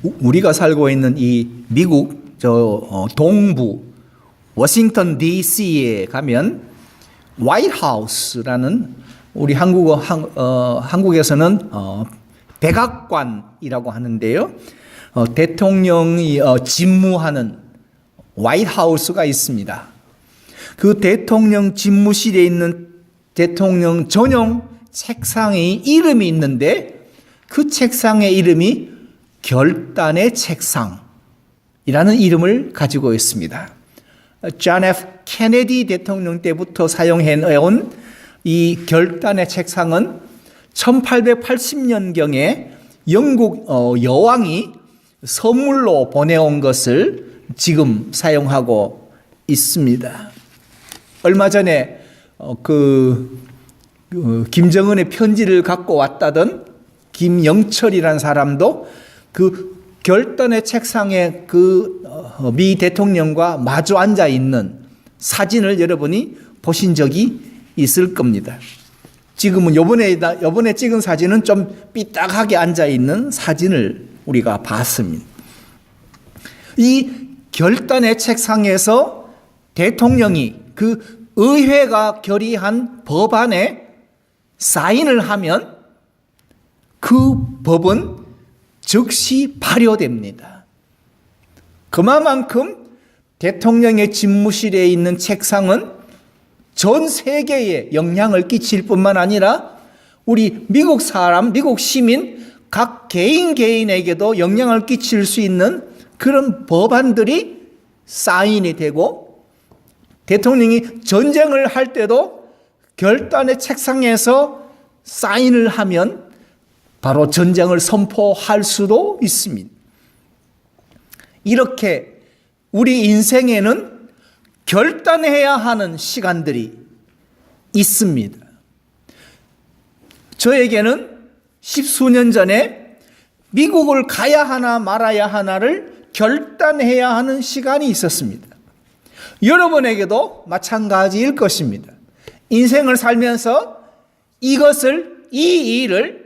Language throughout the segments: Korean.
우리가 살고 있는 이 미국 동부 워싱턴 DC에 가면 화이트하우스라는 우리 한국에서는 백악관이라고 하는데요. 대통령이 집무하는 화이트하우스가 있습니다. 그 대통령 집무실에 있는 대통령 전용 책상에 이름이 있는데 그 책상의 이름이 결단의 책상이라는 이름을 가지고 있습니다. 존 F. 케네디 대통령 때부터 사용해온 이 결단의 책상은 1880년경에 영국 여왕이 선물로 보내온 것을 지금 사용하고 있습니다. 얼마 전에 김정은의 편지를 갖고 왔다던 김영철이라는 사람도 그 결단의 책상에 미 대통령과 마주 앉아 있는 사진을 여러분이 보신 적이 있을 겁니다. 지금은 요번에 찍은 사진은 좀 삐딱하게 앉아 있는 사진을 우리가 봤습니다. 이 결단의 책상에서 대통령이 그 의회가 결의한 법안에 사인을 하면 그 법은 즉시 발효됩니다. 그만큼 대통령의 집무실에 있는 책상은 전 세계에 영향을 끼칠 뿐만 아니라 우리 미국 사람, 미국 시민 각 개인에게도 영향을 끼칠 수 있는 그런 법안들이 사인이 되고 대통령이 전쟁을 할 때도 결단의 책상에서 사인을 하면 바로 전쟁을 선포할 수도 있습니다. 이렇게 우리 인생에는 결단해야 하는 시간들이 있습니다. 저에게는 십수년 전에 미국을 가야 하나 말아야 하나를 결단해야 하는 시간이 있었습니다. 여러분에게도 마찬가지일 것입니다. 인생을 살면서 이 일을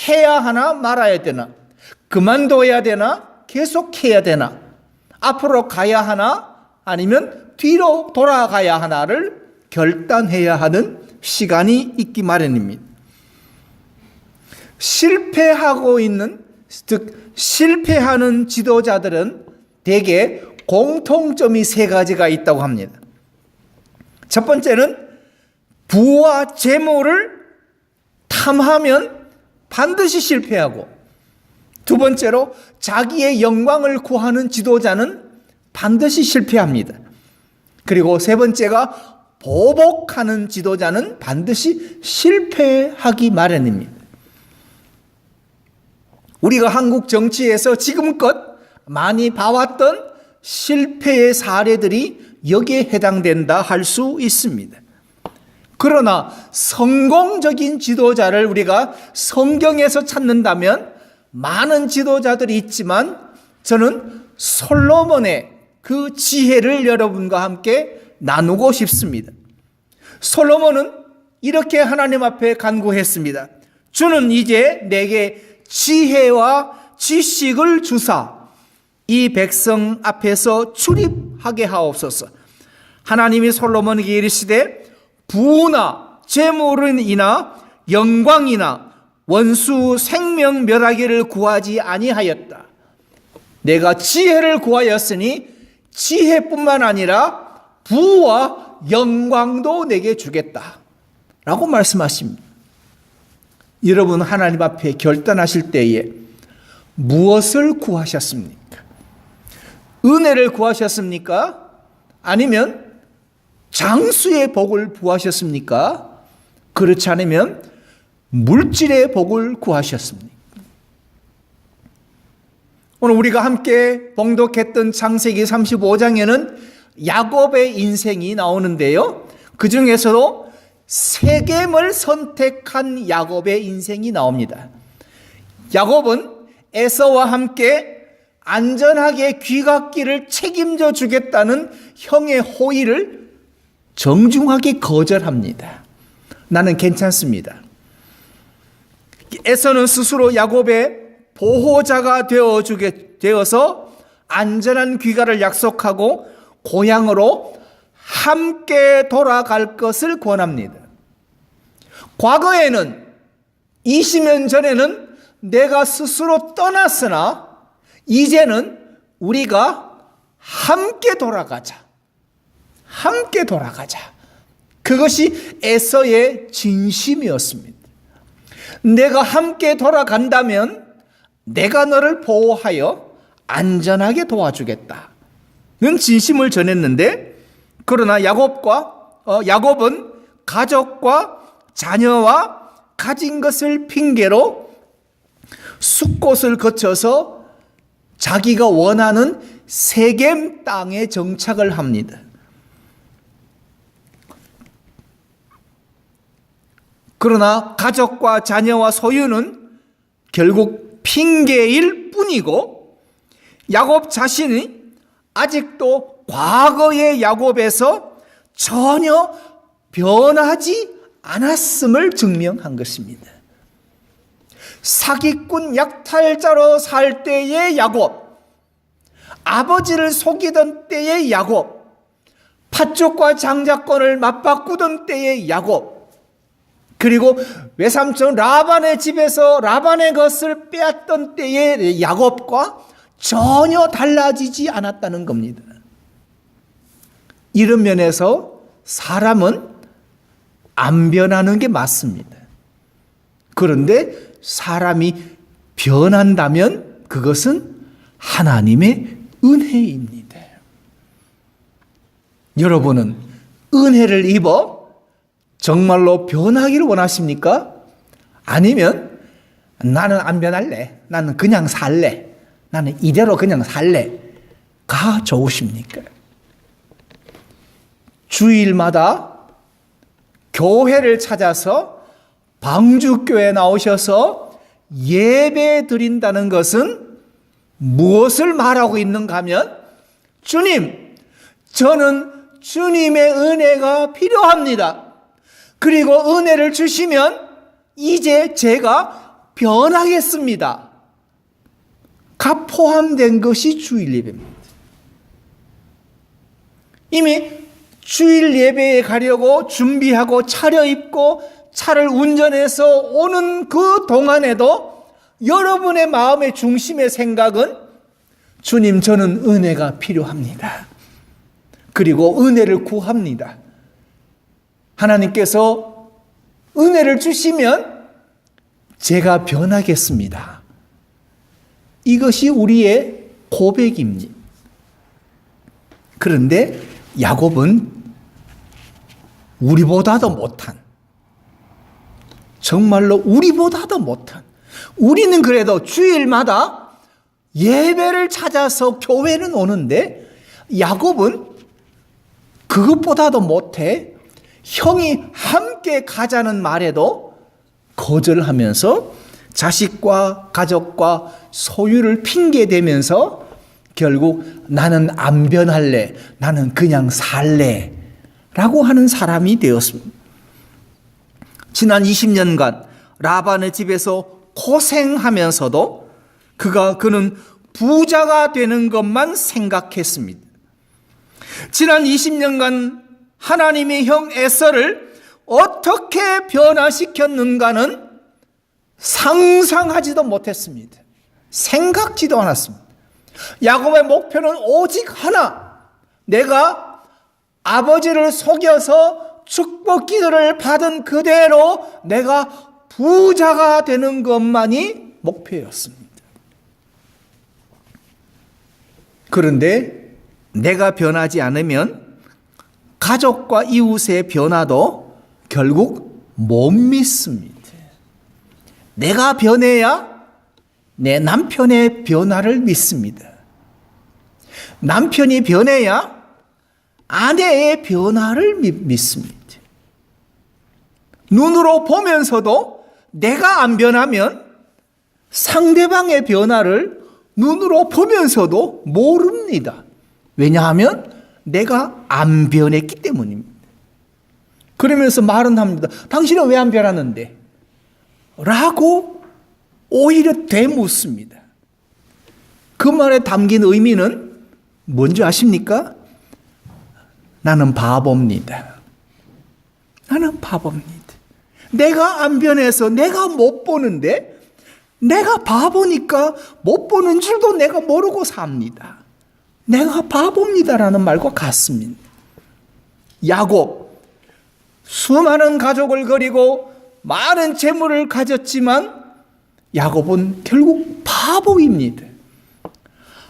해야 하나 말아야 되나, 그만둬야 되나, 계속해야 되나, 앞으로 가야 하나, 아니면 뒤로 돌아가야 하나를 결단해야 하는 시간이 있기 마련입니다. 실패하는 지도자들은 대개 공통점이 3가지가 있다고 합니다. 첫 번째는 부와 재물을 탐하면 반드시 실패하고, 두 번째로 자기의 영광을 구하는 지도자는 반드시 실패합니다. 그리고 세 번째가 보복하는 지도자는 반드시 실패하기 마련입니다. 우리가 한국 정치에서 지금껏 많이 봐왔던 실패의 사례들이 여기에 해당된다 할 수 있습니다. 그러나 성공적인 지도자를 우리가 성경에서 찾는다면 많은 지도자들이 있지만 저는 솔로몬의 그 지혜를 여러분과 함께 나누고 싶습니다. 솔로몬은 이렇게 하나님 앞에 간구했습니다. 주는 이제 내게 지혜와 지식을 주사 이 백성 앞에서 출입하게 하옵소서. 하나님이 솔로몬에게 이르시되 부나 재물이나 영광이나 원수 생명 멸하기를 구하지 아니하였다. 내가 지혜를 구하였으니 지혜뿐만 아니라 부와 영광도 내게 주겠다 라고 말씀하십니다. 여러분, 하나님 앞에 결단하실 때에 무엇을 구하셨습니까? 은혜를 구하셨습니까? 아니면 장수의 복을 구하셨습니까? 그렇지 않으면 물질의 복을 구하셨습니까? 오늘 우리가 함께 봉독했던 창세기 35장에는 야곱의 인생이 나오는데요. 그 중에서도 세겜을 선택한 야곱의 인생이 나옵니다. 야곱은 에서와 함께 안전하게 귀갓길을 책임져 주겠다는 형의 호의를 정중하게 거절합니다. 나는 괜찮습니다. 에서는 스스로 야곱의 보호자가 되어주게 되어서 안전한 귀가를 약속하고 고향으로 함께 돌아갈 것을 권합니다. 과거에는 20년 전에는 내가 스스로 떠났으나 이제는 우리가 함께 돌아가자. 함께 돌아가자. 그것이 에서의 진심이었습니다. 내가 함께 돌아간다면 내가 너를 보호하여 안전하게 도와주겠다는 진심을 전했는데, 그러나 야곱은 가족과 자녀와 가진 것을 핑계로 숫곳을 거쳐서 자기가 원하는 세겜 땅에 정착을 합니다. 그러나 가족과 자녀와 소유는 결국 핑계일 뿐이고, 야곱 자신이 아직도 과거의 야곱에서 전혀 변하지 않았음을 증명한 것입니다. 사기꾼 약탈자로 살 때의 야곱, 아버지를 속이던 때의 야곱, 팥죽과 장자권을 맞바꾸던 때의 야곱, 그리고 외삼촌 라반의 집에서 라반의 것을 빼앗던 때의 야곱과 전혀 달라지지 않았다는 겁니다. 이런 면에서 사람은 안 변하는 게 맞습니다. 그런데 사람이 변한다면 그것은 하나님의 은혜입니다. 여러분은 은혜를 입어 정말로 변하기를 원하십니까? 아니면 나는 안 변할래, 나는 그냥 살래, 나는 이대로 그냥 살래가 좋으십니까? 주일마다 교회를 찾아서 방주교회에 나오셔서 예배 드린다는 것은 무엇을 말하고 있는가 하면, 주님, 저는 주님의 은혜가 필요합니다. 그리고 은혜를 주시면 이제 제가 변하겠습니다. 가 포함된 것이 주일 예배입니다. 이미 주일 예배에 가려고 준비하고 차려입고 차를 운전해서 오는 그 동안에도 여러분의 마음의 중심의 생각은, 주님, 저는 은혜가 필요합니다. 그리고 은혜를 구합니다. 하나님께서 은혜를 주시면 제가 변하겠습니다. 이것이 우리의 고백입니다. 그런데 야곱은 우리보다도 못한, 정말로 우리보다도 못한, 우리는 그래도 주일마다 예배를 찾아서 교회는 오는데 야곱은 그것보다도 못해 형이 함께 가자는 말에도 거절하면서 자식과 가족과 소유를 핑계대면서 결국 나는 안 변할래, 나는 그냥 살래 라고 하는 사람이 되었습니다. 지난 20년간 라반의 집에서 고생하면서도 그는 부자가 되는 것만 생각했습니다. 지난 20년간 하나님의 형 에서를 어떻게 변화시켰는가는 상상하지도 못했습니다. 생각지도 않았습니다. 야곱의 목표는 오직 하나, 내가 아버지를 속여서 축복 기도를 받은 그대로 내가 부자가 되는 것만이 목표였습니다. 그런데 내가 변하지 않으면 가족과 이웃의 변화도 결국 못 믿습니다. 내가 변해야 내 남편의 변화를 믿습니다. 남편이 변해야 아내의 변화를 믿습니다. 눈으로 보면서도 내가 안 변하면 상대방의 변화를 눈으로 보면서도 모릅니다. 왜냐하면 내가 안 변했기 때문입니다. 그러면서 말은 합니다. 당신은 왜 안 변하는데? 라고 오히려 되묻습니다. 그 말에 담긴 의미는 뭔지 아십니까? 나는 바보입니다. 나는 바보입니다. 내가 안 변해서 내가 못 보는데 내가 바보니까 못 보는 줄도 내가 모르고 삽니다. 내가 바보입니다라는 말과 같습니다. 야곱, 수많은 가족을 거리고 많은 재물을 가졌지만 야곱은 결국 바보입니다.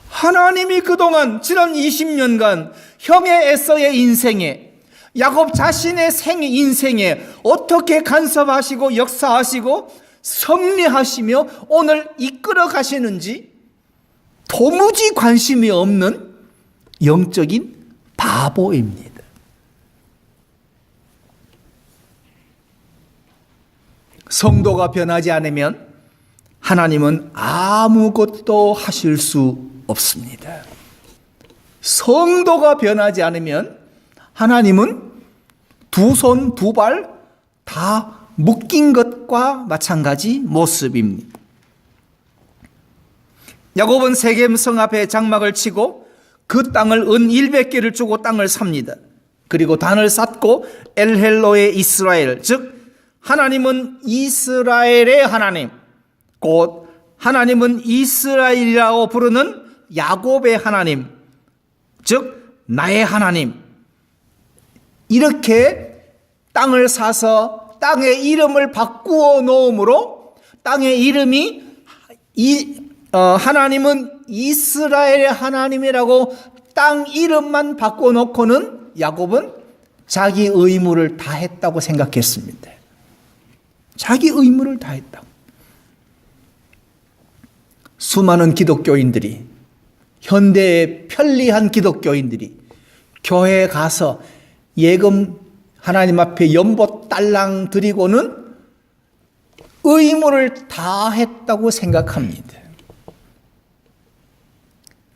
하나님이 그동안 지난 20년간 형의 에서의 인생에, 야곱 자신의 인생에 어떻게 간섭하시고 역사하시고 섭리하시며 오늘 이끌어 가시는지 도무지 관심이 없는 영적인 바보입니다. 성도가 변하지 않으면 하나님은 아무것도 하실 수 없습니다. 성도가 변하지 않으면 하나님은 두 손, 두 발 다 묶인 것과 마찬가지 모습입니다. 야곱은 세겜 성 앞에 장막을 치고 그 땅을 은 100개를 주고 땅을 삽니다. 그리고 단을 쌓고 엘헬로의 이스라엘, 즉 하나님은 이스라엘의 하나님, 곧 하나님은 이스라엘이라고 부르는 야곱의 하나님, 즉 나의 하나님, 이렇게 땅을 사서 땅의 이름을 바꾸어 놓음으로 땅의 이름이 하나님은 이스라엘의 하나님이라고 땅 이름만 바꿔놓고는 야곱은 자기 의무를 다했다고 생각했습니다. 자기 의무를 다했다고. 수많은 기독교인들이, 현대의 편리한 기독교인들이 교회에 가서 예금 하나님 앞에 연보 딸랑 드리고는 의무를 다했다고 생각합니다.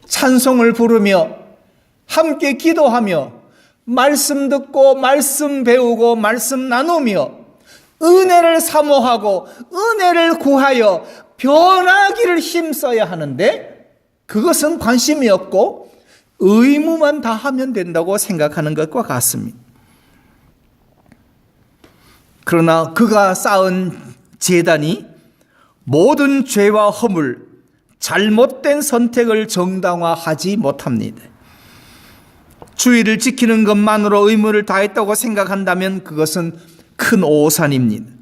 찬송을 부르며 함께 기도하며 말씀 듣고 말씀 배우고 말씀 나누며 은혜를 사모하고 은혜를 구하여 변하기를 힘써야 하는데 그것은 관심이 없고 의무만 다하면 된다고 생각하는 것과 같습니다. 그러나 그가 쌓은 제단이 모든 죄와 허물, 잘못된 선택을 정당화하지 못합니다. 주의를 지키는 것만으로 의무를 다했다고 생각한다면 그것은 큰 오산입니다.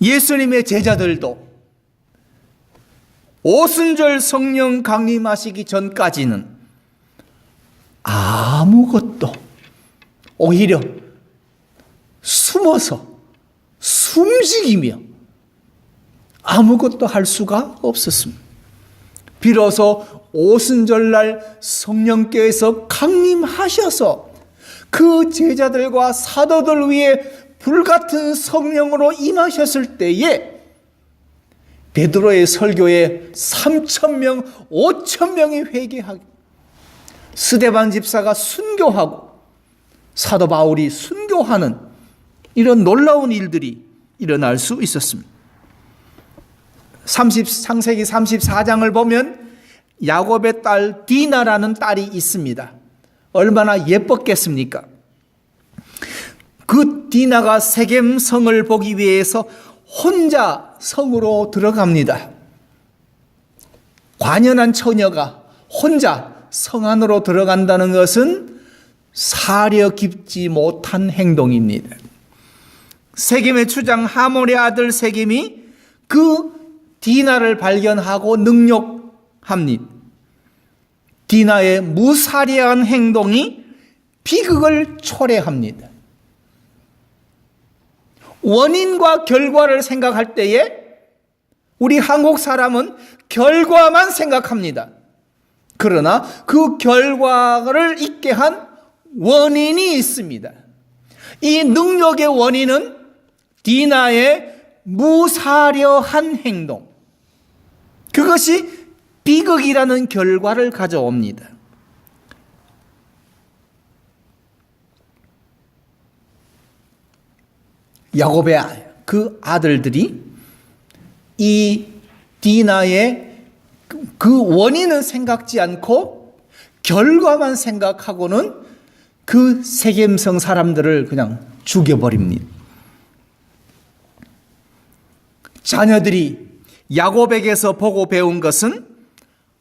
예수님의 제자들도 오순절 성령 강림하시기 전까지는 아무것도, 오히려 숨어서 숨죽이며 아무것도 할 수가 없었습니다. 비로소 오순절날 성령께서 강림하셔서 그 제자들과 사도들 위에 불같은 성령으로 임하셨을 때에 베드로의 설교에 3,000명, 5,000명이 회개하고 스데반 집사가 순교하고 사도 바울이 순교하는 이런 놀라운 일들이 일어날 수 있었습니다. 창세기 34장을 보면 야곱의 딸 디나라는 딸이 있습니다. 얼마나 예뻤겠습니까? 그 디나가 세겜 성을 보기 위해서 혼자 성으로 들어갑니다. 관연한 처녀가 혼자 성 안으로 들어간다는 것은 사려 깊지 못한 행동입니다. 세겜의 주장 하몰의 아들 세겜이 그 디나를 발견하고 능욕합니다. 디나의 무사리한 행동이 비극을 초래합니다. 원인과 결과를 생각할 때에 우리 한국 사람은 결과만 생각합니다. 그러나 그 결과를 있게 한 원인이 있습니다. 이 능력의 원인은 디나의 무사려한 행동, 그것이 비극이라는 결과를 가져옵니다. 야곱의 그 아들들이 이 디나의 그 원인은 생각지 않고 결과만 생각하고는 그 세겜성 사람들을 그냥 죽여버립니다. 자녀들이 야곱에게서 보고 배운 것은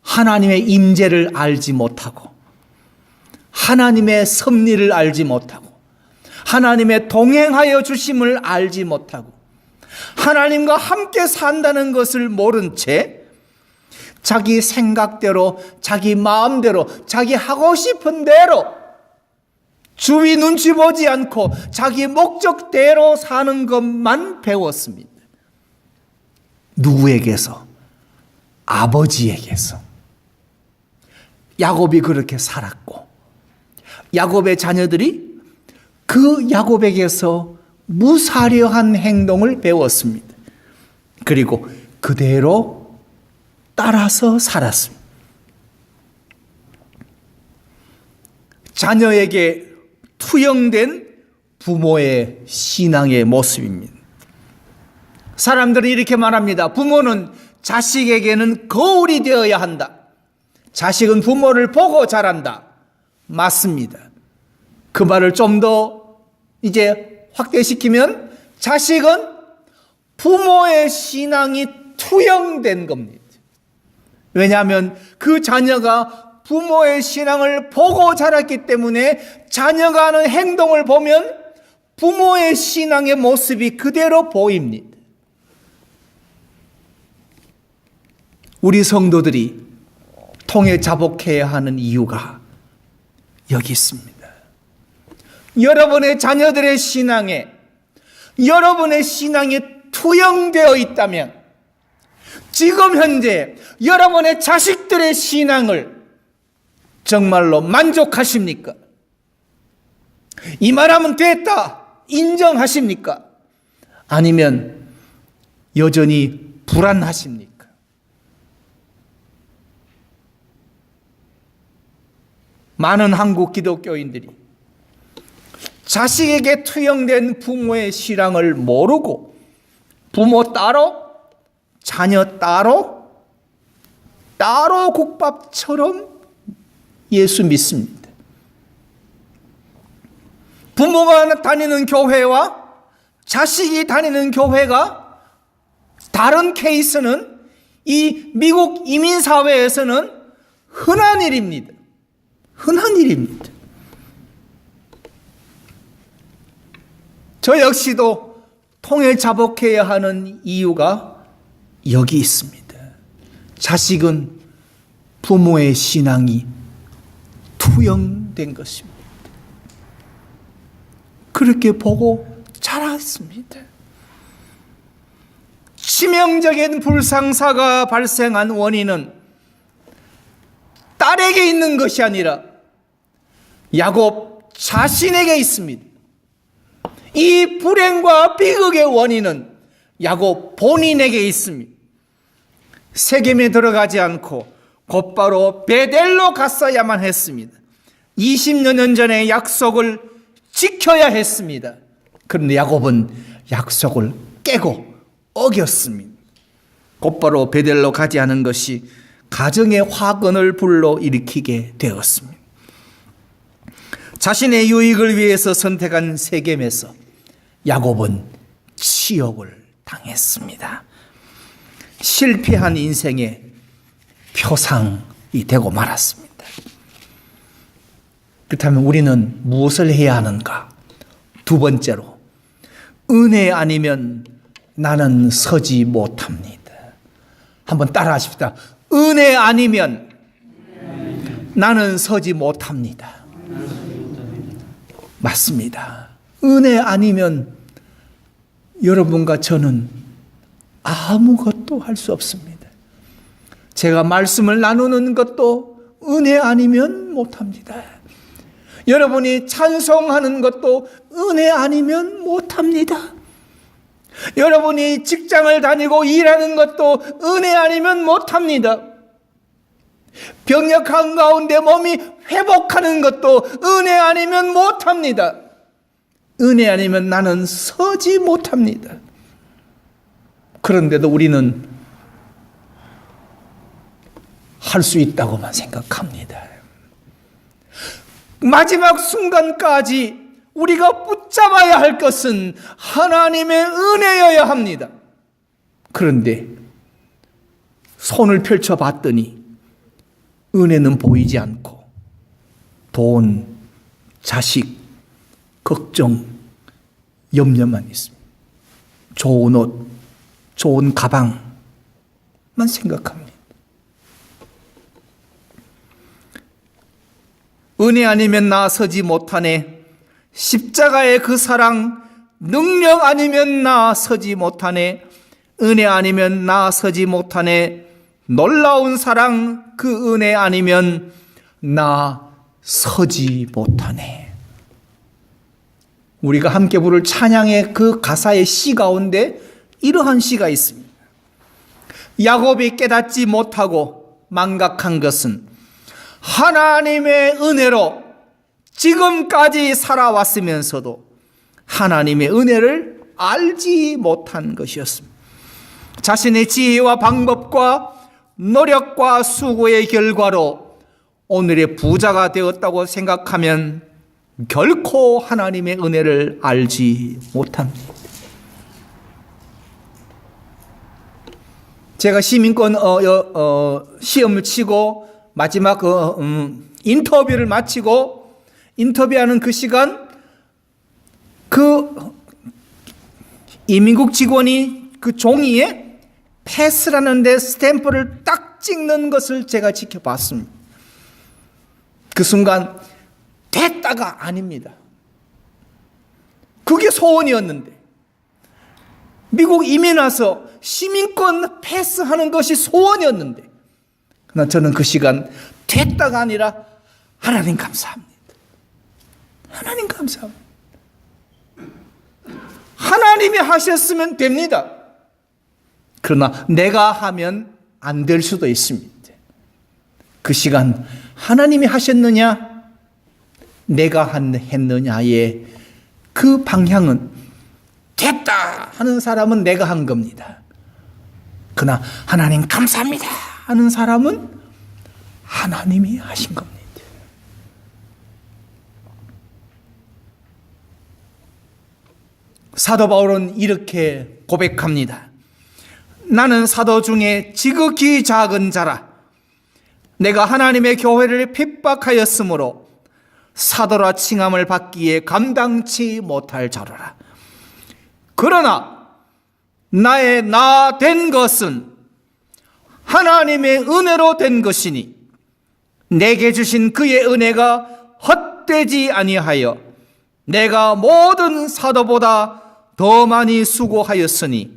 하나님의 임재를 알지 못하고 하나님의 섭리를 알지 못하고 하나님의 동행하여 주심을 알지 못하고 하나님과 함께 산다는 것을 모른 채 자기 생각대로 자기 마음대로 자기 하고 싶은 대로 주위 눈치 보지 않고 자기 목적대로 사는 것만 배웠습니다. 누구에게서? 아버지에게서. 야곱이 그렇게 살았고 야곱의 자녀들이 그 야곱에게서 무사려한 행동을 배웠습니다. 그리고 그대로 따라서 살았습니다. 자녀에게 투영된 부모의 신앙의 모습입니다. 사람들이 이렇게 말합니다. 부모는 자식에게는 거울이 되어야 한다. 자식은 부모를 보고 자란다. 맞습니다. 그 말을 좀 더 이제 확대시키면 자식은 부모의 신앙이 투영된 겁니다. 왜냐하면 그 자녀가 부모의 신앙을 보고 자랐기 때문에 자녀가 하는 행동을 보면 부모의 신앙의 모습이 그대로 보입니다. 우리 성도들이 통해 자복해야 하는 이유가 여기 있습니다. 여러분의 자녀들의 신앙에 여러분의 신앙이 투영되어 있다면 지금 현재 여러분의 자식들의 신앙을 정말로 만족하십니까? 이 말하면 됐다 인정하십니까? 아니면 여전히 불안하십니까? 많은 한국 기독교인들이 자식에게 투영된 부모의 신앙을 모르고 부모 따로 자녀 따로 국밥처럼 예수 믿습니다. 부모가 다니는 교회와 자식이 다니는 교회가 다른 케이스는 이 미국 이민사회에서는 흔한 일입니다. 흔한 일입니다. 저 역시도 통해 자복해야 하는 이유가 여기 있습니다. 자식은 부모의 신앙이 투영된 것입니다. 그렇게 보고 자랐습니다. 치명적인 불상사가 발생한 원인은 딸에게 있는 것이 아니라 야곱 자신에게 있습니다. 이 불행과 비극의 원인은 야곱 본인에게 있습니다. 세겜에 들어가지 않고 곧바로 베델로 갔어야만 했습니다. 20여 년 전의 약속을 지켜야 했습니다. 그런데 야곱은 약속을 깨고 어겼습니다. 곧바로 베델로 가지 않은 것이 가정의 화근을 불러일으키게 되었습니다. 자신의 유익을 위해서 선택한 세겜에서 야곱은 치욕을 당했습니다. 실패한 인생의 표상이 되고 말았습니다. 그렇다면 우리는 무엇을 해야 하는가? 두 번째로, 은혜 아니면 나는 서지 못합니다. 한번 따라 하십시다. 은혜 아니면 나는 서지 못합니다. 맞습니다. 은혜 아니면 여러분과 저는 아무것도 할 수 없습니다. 제가 말씀을 나누는 것도 은혜 아니면 못합니다. 여러분이 찬송하는 것도 은혜 아니면 못합니다. 여러분이 직장을 다니고 일하는 것도 은혜 아니면 못합니다. 병력 한가운데 몸이 회복하는 것도 은혜 아니면 못합니다. 은혜 아니면 나는 서지 못합니다. 그런데도 우리는 할 수 있다고만 생각합니다. 마지막 순간까지 우리가 붙잡아야 할 것은 하나님의 은혜여야 합니다. 그런데 손을 펼쳐봤더니 은혜는 보이지 않고 돈, 자식, 걱정, 염려만 있습니다. 좋은 옷, 좋은 가방만 생각합니다. 은혜 아니면 나서지 못하네. 십자가의 그 사랑, 능력 아니면 나서지 못하네. 은혜 아니면 나서지 못하네. 놀라운 사랑, 그 은혜 아니면 나서지 못하네. 우리가 함께 부를 찬양의 그 가사의 시 가운데 이러한 시가 있습니다. 야곱이 깨닫지 못하고 망각한 것은 하나님의 은혜로 지금까지 살아왔으면서도 하나님의 은혜를 알지 못한 것이었습니다. 자신의 지혜와 방법과 노력과 수고의 결과로 오늘의 부자가 되었다고 생각하면 결코 하나님의 은혜를 알지 못합니다. 제가 시민권 시험을 치고 마지막 인터뷰를 마치고 인터뷰하는 그 시간, 그 이민국 직원이 그 종이에 패스라는 데 스탬프를 딱 찍는 것을 제가 지켜봤습니다. 그 순간 됐다가 아닙니다. 그게 소원이었는데 미국 이민 와서 시민권 패스하는 것이 소원이었는데, 그러나 저는 그 시간 됐다가 아니라 하나님 감사합니다. 하나님 감사합니다. 하나님이 하셨으면 됩니다. 그러나 내가 하면 안 될 수도 있습니다. 그 시간 하나님이 하셨느냐, 내가 했느냐의 그 방향은 됐다 하는 사람은 내가 한 겁니다. 그러나 하나님 감사합니다 하는 사람은 하나님이 하신 겁니다. 사도 바울은 이렇게 고백합니다. 나는 사도 중에 지극히 작은 자라. 내가 하나님의 교회를 핍박하였으므로 사도라 칭함을 받기에 감당치 못할 자로라. 그러나 나의 나 된 것은 하나님의 은혜로 된 것이니 내게 주신 그의 은혜가 헛되지 아니하여 내가 모든 사도보다 더 많이 수고하였으니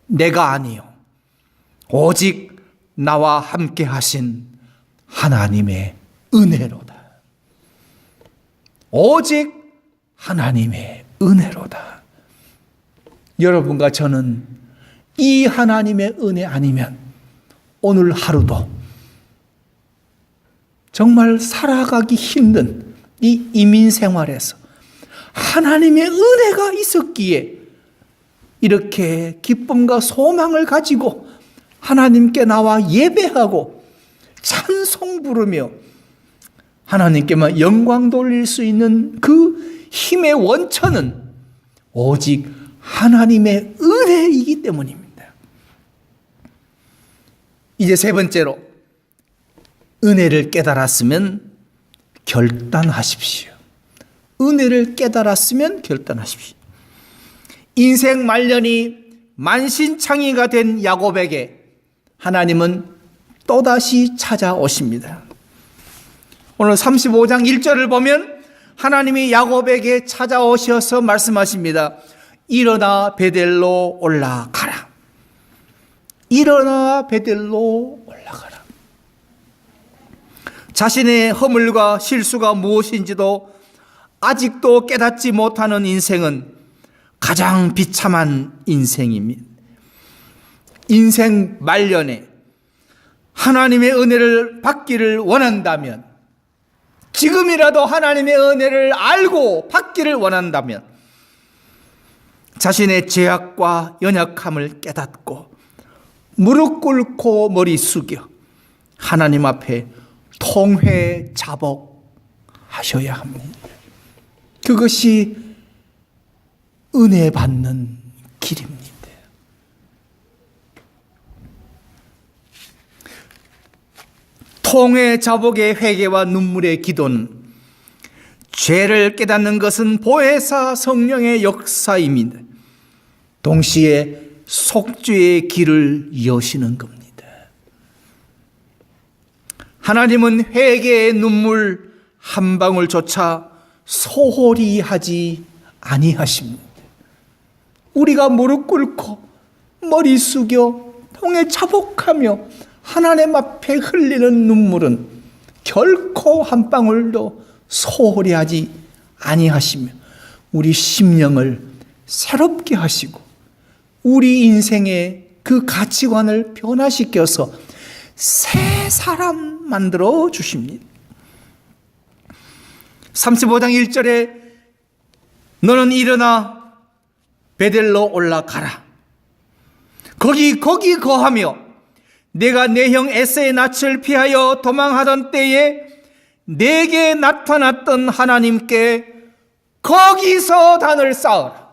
내가 아니요 오직 나와 함께 하신 하나님의 은혜로다. 오직 하나님의 은혜로다. 여러분과 저는 이 하나님의 은혜 아니면 오늘 하루도 정말 살아가기 힘든 이 이민 생활에서 하나님의 은혜가 있었기에 이렇게 기쁨과 소망을 가지고 하나님께 나와 예배하고 찬송 부르며 하나님께만 영광 돌릴 수 있는 그 힘의 원천은 오직 하나님의 은혜이기 때문입니다. 이제 세 번째로, 은혜를 깨달았으면 결단하십시오. 은혜를 깨달았으면 결단하십시오. 인생 말년이 만신창이가 된 야곱에게 하나님은 또다시 찾아오십니다. 오늘 35장 1절을 보면 하나님이 야곱에게 찾아오셔서 말씀하십니다. 일어나 베델로 올라가라. 일어나 베델로 올라가라. 자신의 허물과 실수가 무엇인지도 아직도 깨닫지 못하는 인생은 가장 비참한 인생입니다. 인생 말년에 하나님의 은혜를 받기를 원한다면, 지금이라도 하나님의 은혜를 알고 받기를 원한다면 자신의 죄악과 연약함을 깨닫고 무릎 꿇고 머리 숙여 하나님 앞에 통회자복하셔야 합니다. 그것이 은혜 받는 길입니다. 통회자복의 회개와 눈물의 기도는 죄를 깨닫는 것은 보혜사 성령의 역사입니다. 동시에 속죄의 길을 여시는 겁니다. 하나님은 회개의 눈물 한 방울조차 소홀히 하지 아니하십니다. 우리가 무릎 꿇고 머리 숙여 통회자복하며 하나님 앞에 흘리는 눈물은 결코 한 방울도 소홀히 하지 아니하시며 우리 심령을 새롭게 하시고 우리 인생의 그 가치관을 변화시켜서 새 사람 만들어 주십니다. 35장 1절에 너는 일어나 베델로 올라가라. 거기 거하며 내가 내 형 에서의 낯을 피하여 도망하던 때에 내게 나타났던 하나님께 거기서 단을 쌓으라.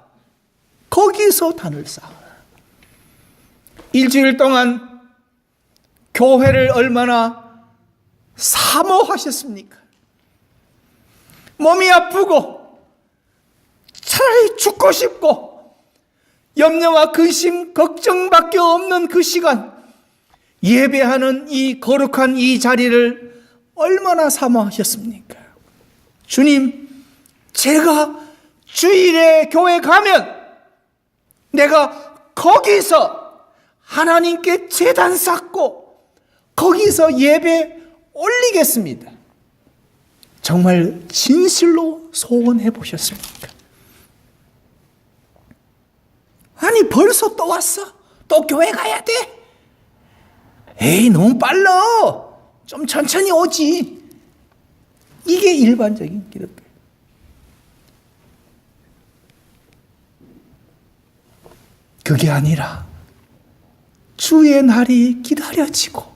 거기서 단을 쌓으라. 일주일 동안 교회를 얼마나 사모하셨습니까? 몸이 아프고 차라리 죽고 싶고 염려와 근심, 걱정밖에 없는 그 시간, 예배하는 이 거룩한 이 자리를 얼마나 사모하셨습니까? 주님, 제가 주일에 교회 가면 내가 거기서 하나님께 제단 쌓고 거기서 예배 올리겠습니다. 정말 진실로 소원해 보셨습니까? 아니, 벌써 또 왔어? 또 교회 가야 돼? 에이, 너무 빨라. 좀 천천히 오지. 이게 일반적인 기독교. 그게 아니라 주의 날이 기다려지고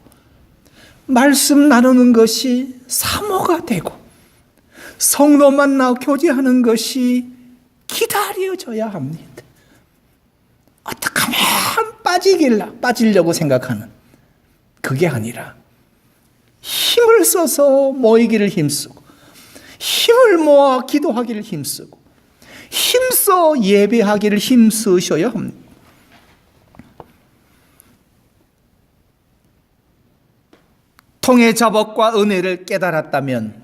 말씀 나누는 것이 사모가 되고 성도 만나 교제하는 것이 기다려져야 합니다. 어떻게 하면 빠지려고 생각하는 그게 아니라 힘을 써서 모이기를 힘쓰고 힘을 모아 기도하기를 힘쓰고 힘써 예배하기를 힘쓰셔야 합니다. 통회자복과 은혜를 깨달았다면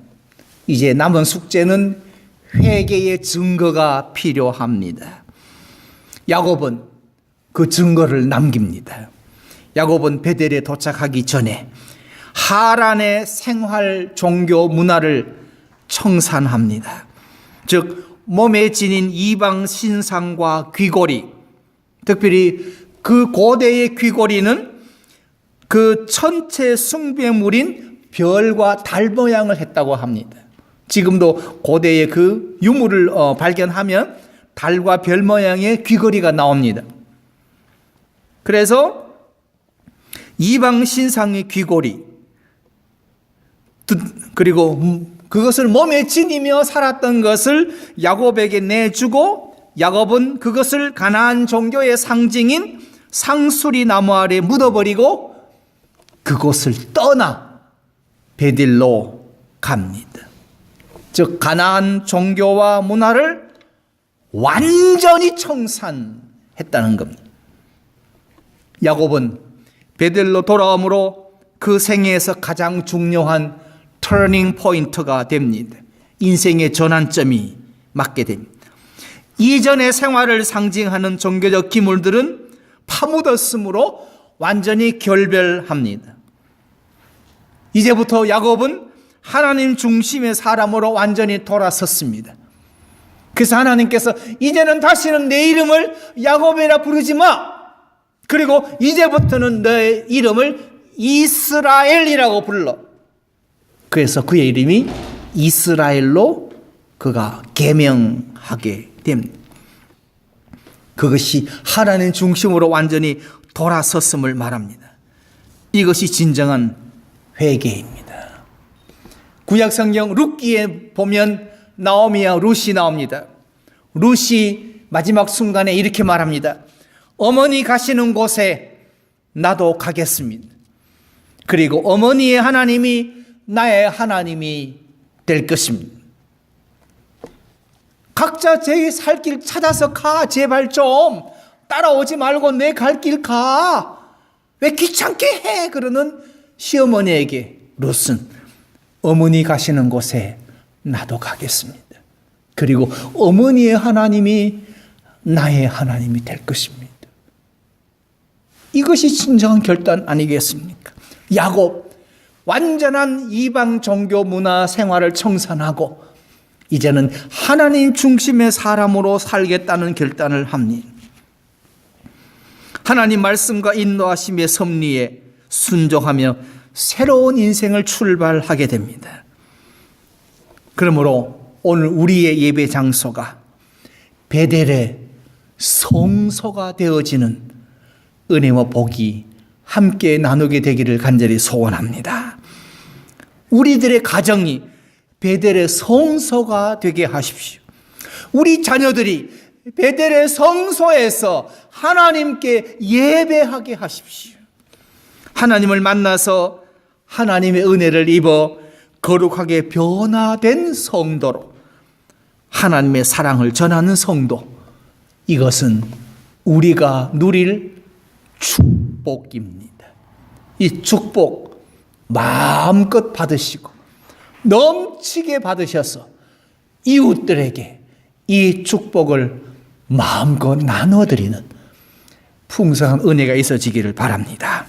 이제 남은 숙제는 회개의 증거가 필요합니다. 야곱은 그 증거를 남깁니다. 야곱은 베델에 도착하기 전에 하란의 생활 종교 문화를 청산합니다. 즉 몸에 지닌 이방 신상과 귀고리, 특별히 그 고대의 귀고리는 그 천체 숭배물인 별과 달 모양을 했다고 합니다. 지금도 고대의 그 유물을 발견하면 달과 별 모양의 귀걸이가 나옵니다. 그래서 이방 신상의 귀고리, 그리고 그것을 몸에 지니며 살았던 것을 야곱에게 내주고 야곱은 그것을 가나안 종교의 상징인 상수리 나무 아래 묻어버리고 그곳을 떠나 베델로 갑니다. 즉 가나안 종교와 문화를 완전히 청산했다는 겁니다. 야곱은 베델로 돌아옴으로 그 생애에서 가장 중요한 터닝 포인트가 됩니다. 인생의 전환점이 맞게 됩니다. 이전의 생활을 상징하는 종교적 기물들은 파묻었으므로 완전히 결별합니다. 이제부터 야곱은 하나님 중심의 사람으로 완전히 돌아섰습니다. 그래서 하나님께서 이제는 다시는 내 이름을 야곱이라 부르지 마. 그리고 이제부터는 내 이름을 이스라엘이라고 불러. 그래서 그의 이름이 이스라엘로 그가 계명하게 됩니다. 그것이 하나님 중심으로 완전히 돌아섰음을 말합니다. 이것이 진정한 회개입니다. 구약성경 룻기에 보면 나오미와 룻이 나옵니다. 룻이 마지막 순간에 이렇게 말합니다. 어머니 가시는 곳에 나도 가겠습니다. 그리고 어머니의 하나님이 나의 하나님이 될 것입니다. 각자 제 살 길 찾아서 가. 제발 좀 따라오지 말고 내 갈 길 가. 왜 귀찮게 해? 그러는 시어머니에게 룻은 어머니 가시는 곳에 나도 가겠습니다. 그리고 어머니의 하나님이 나의 하나님이 될 것입니다. 이것이 진정한 결단 아니겠습니까? 야곱 완전한 이방 종교 문화 생활을 청산하고 이제는 하나님 중심의 사람으로 살겠다는 결단을 합니다. 하나님 말씀과 인도하심의 섭리에 순종하며 새로운 인생을 출발하게 됩니다. 그러므로 오늘 우리의 예배 장소가 베델의 성소가 되어지는 은혜와 복이 함께 나누게 되기를 간절히 소원합니다. 우리들의 가정이 베델의 성소가 되게 하십시오. 우리 자녀들이 베델의 성소에서 하나님께 예배하게 하십시오. 하나님을 만나서 하나님의 은혜를 입어 거룩하게 변화된 성도로 하나님의 사랑을 전하는 성도, 이것은 우리가 누릴 축복입니다. 이 축복 마음껏 받으시고 넘치게 받으셔서 이웃들에게 이 축복을 마음껏 나눠드리는 풍성한 은혜가 있어지기를 바랍니다.